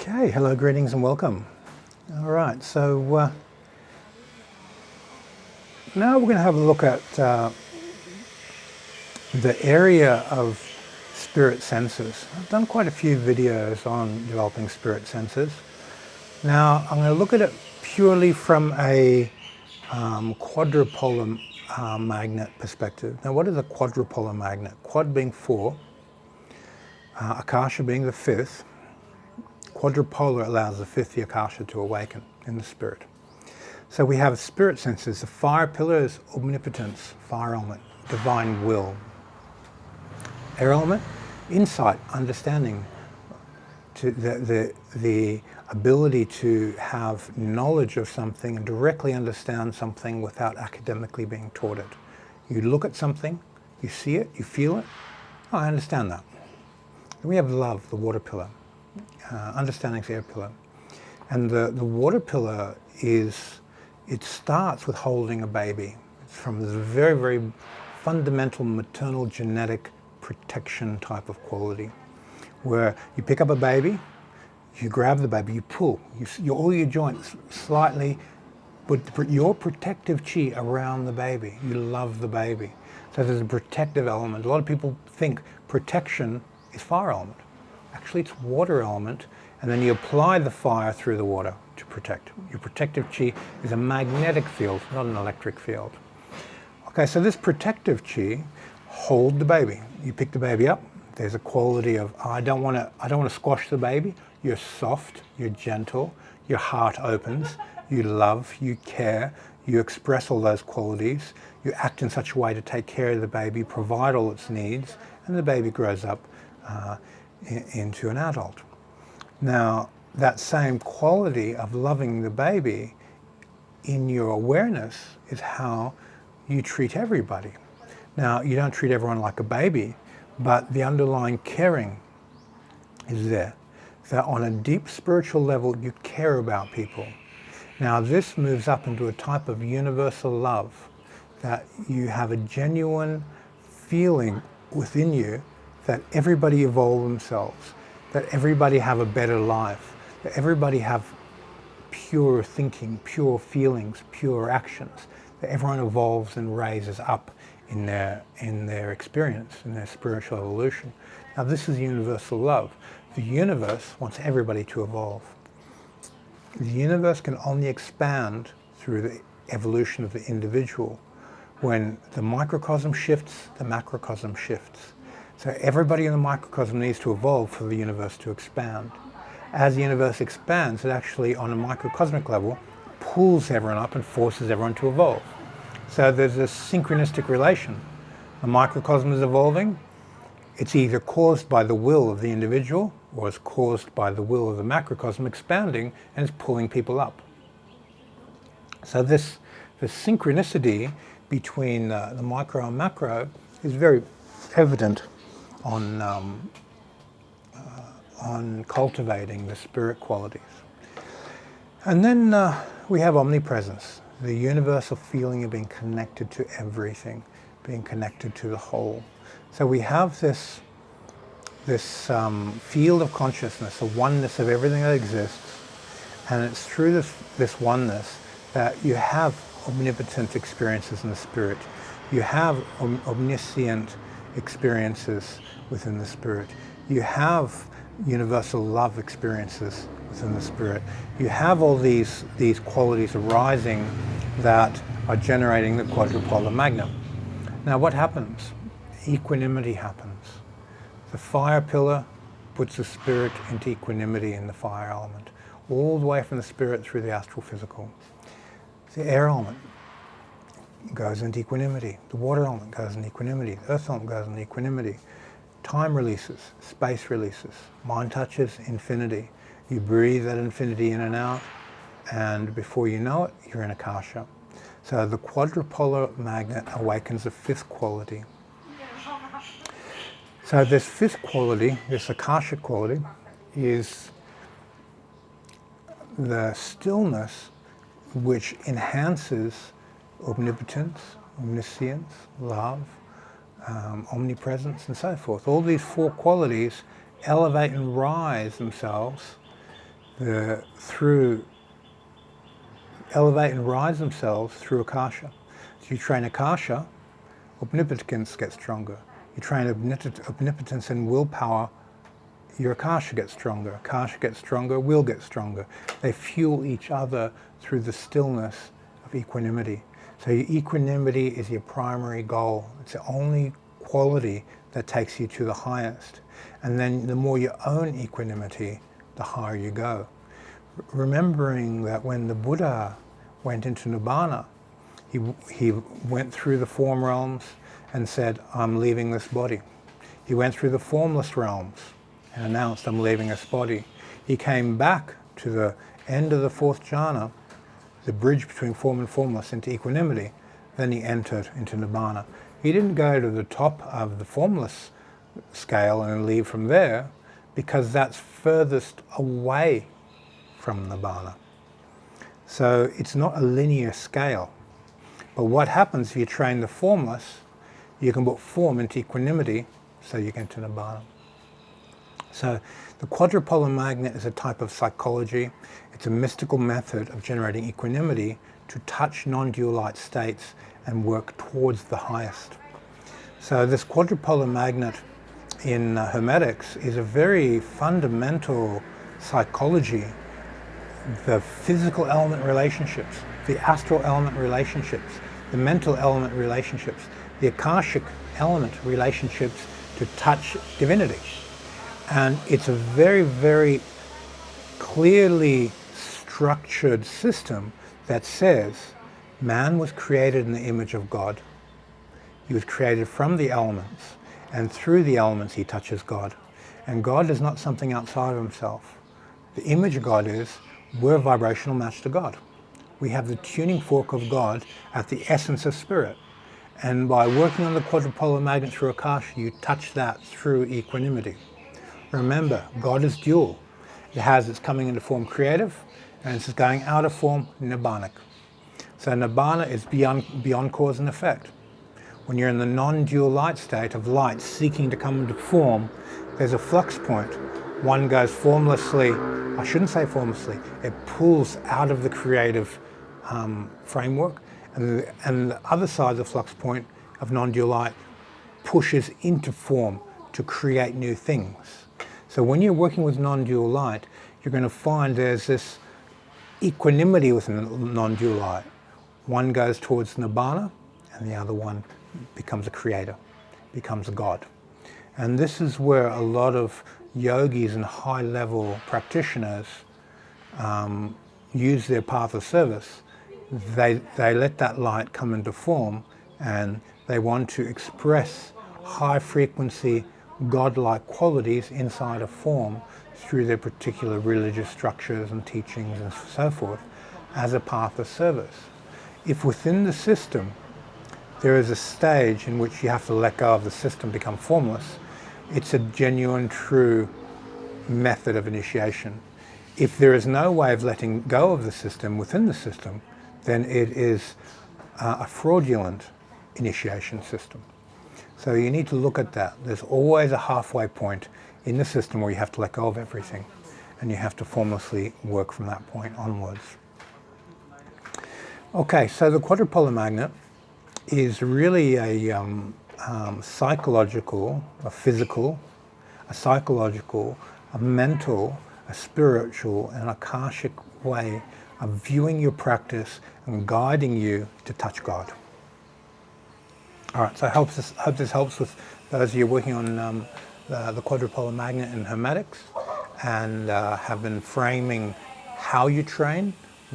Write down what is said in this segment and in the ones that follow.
Okay, hello, greetings and welcome. All right, so now we're going to have a look at the area of spirit senses. I've done quite a few videos on developing spirit senses. Now I'm going to look at it purely from a quadrupolar magnet perspective. Now what is a quadrupolar magnet? Quad being 4, Akasha being the 5th. Quadrupolar allows the 5th, the Akasha, to awaken in the spirit. So we have spirit senses. The fire pillar is omnipotence, fire element, divine will. Air element, insight, understanding, to the ability to have knowledge of something and directly understand something without academically being taught it. You look at something, you see it, you feel it. Oh, I understand that. Then we have love, the water pillar. Understanding the air pillar. And the water pillar it starts with holding a baby. It's from this very, very fundamental maternal genetic protection type of quality, where you pick up a baby, you grab the baby, you pull, all your joints slightly, but your protective chi around the baby. You love the baby. So there's a protective element. A lot of people think protection is fire element. Actually, it's water element, and then you apply the fire through the water to protect. Your protective chi is a magnetic field, not an electric field. Okay, so this protective chi, hold the baby. You pick the baby up. There's a quality of, I don't want to squash the baby. You're soft, you're gentle, your heart opens, you love, you care, you express all those qualities, you act in such a way to take care of the baby, provide all its needs, and the baby grows up into an adult. Now, that same quality of loving the baby in your awareness is how you treat everybody. Now, you don't treat everyone like a baby, but the underlying caring is there. So on a deep spiritual level, you care about people. Now, this moves up into a type of universal love, that you have a genuine feeling within you that everybody evolve themselves, that everybody have a better life, that everybody have pure thinking, pure feelings, pure actions, that everyone evolves and raises up in their experience, in their spiritual evolution. Now this is universal love. The universe wants everybody to evolve. The universe can only expand through the evolution of the individual. When the microcosm shifts, the macrocosm shifts. So everybody in the microcosm needs to evolve for the universe to expand. As the universe expands, it actually, on a microcosmic level, pulls everyone up and forces everyone to evolve. So there's a synchronistic relation. The microcosm is evolving. It's either caused by the will of the individual, or it's caused by the will of the macrocosm expanding and it's pulling people up. So the synchronicity between the micro and macro is very evident on cultivating the spirit qualities. And then we have omnipresence, the universal feeling of being connected to everything, being connected to the whole. So we have this field of consciousness, a oneness of everything that exists, and it's through this oneness that you have omnipotent experiences in the spirit. You have omniscient experiences within the spirit. You have universal love experiences within the spirit. You have all these qualities arising that are generating the quadrupolar magnet. Now what happens? Equanimity happens. The fire pillar puts the spirit into equanimity in the fire element, all the way from the spirit through the astral physical. The air element goes into equanimity. The water element goes into equanimity. The earth element goes into equanimity. Time releases, space releases. Mind touches infinity. You breathe that infinity in and out, and before you know it, you're in Akasha. So the quadrupolar magnet awakens the 5th quality. So this 5th quality, this Akasha quality, is the stillness which enhances omnipotence, omniscience, love, omnipresence, and so forth. All these 4 qualities elevate and rise themselves through elevate and rise themselves through Akasha. So you train Akasha, omnipotence gets stronger. You train omnipotence and willpower, your Akasha gets stronger. Akasha gets stronger, will get stronger. They fuel each other through the stillness of equanimity. So your equanimity is your primary goal. It's the only quality that takes you to the highest. And then the more you own equanimity, the higher you go. Remembering that when the Buddha went into Nibbana, he went through the form realms and said, I'm leaving this body. He went through the formless realms and announced, I'm leaving this body. He came back to the end of the fourth jhana, the bridge between form and formless, into equanimity. Then he entered into Nibbana. He didn't go to the top of the formless scale and leave from there, because that's furthest away from Nibbana. So it's not a linear scale. But what happens if you train the formless, you can put form into equanimity, so you get to Nibbana. So the quadrupolar magnet is a type of psychology. It's a mystical method of generating equanimity to touch non-dual light states and work towards the highest. So this quadrupolar magnet in Hermetics is a very fundamental psychology. The physical element relationships, the astral element relationships, the mental element relationships, the Akashic element relationships to touch divinity. And it's a very, very clearly structured system that says man was created in the image of God. He was created from the elements, and through the elements he touches God. And God is not something outside of himself. The image of God is, we're a vibrational match to God. We have the tuning fork of God at the essence of spirit. And by working on the quadrupolar magnet through Akasha, you touch that through equanimity. Remember, God is dual. It has its coming into form creative, and it's going out of form nibbanic. So nibbana is beyond cause and effect. When you're in the non-dual light state of light seeking to come into form, there's a flux point. One goes formlessly, I shouldn't say formlessly, it pulls out of the creative framework, and the other side of the flux point of non-dual light pushes into form to create new things. So when you're working with non-dual light, you're going to find there's this equanimity with non-dual light. One goes towards nibbana, and the other one becomes a creator, becomes a God. And this is where a lot of yogis and high-level practitioners use their path of service. They let that light come into form, and they want to express high-frequency, godlike qualities inside a form through their particular religious structures and teachings and so forth as a path of service. If within the system there is a stage in which you have to let go of the system, become formless, it's a genuine, true method of initiation. If there is no way of letting go of the system within the system, then it is a fraudulent initiation system. So you need to look at that. There's always a halfway point in the system where you have to let go of everything, and you have to formlessly work from that point onwards. Okay, so the quadrupolar magnet is really a psychological, a physical, a psychological, a mental, a spiritual, and akashic way of viewing your practice and guiding you to touch God. All right, so I hope this helps with those of you working on the quadrupolar magnet in Hermetics, and have been framing how you train,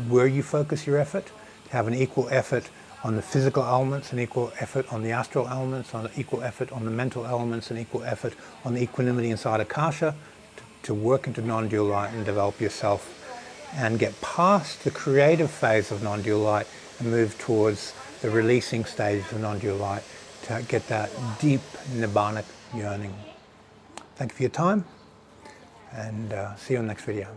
where you focus your effort, to have an equal effort on the physical elements, an equal effort on the astral elements, an equal effort on the mental elements, an equal effort on the equanimity inside Akasha, to work into non-dual light and develop yourself and get past the creative phase of non-dual light and move towards the releasing stage of non-dual light to get that deep nibbanic yearning. Thank you for your time, and see you on the next video.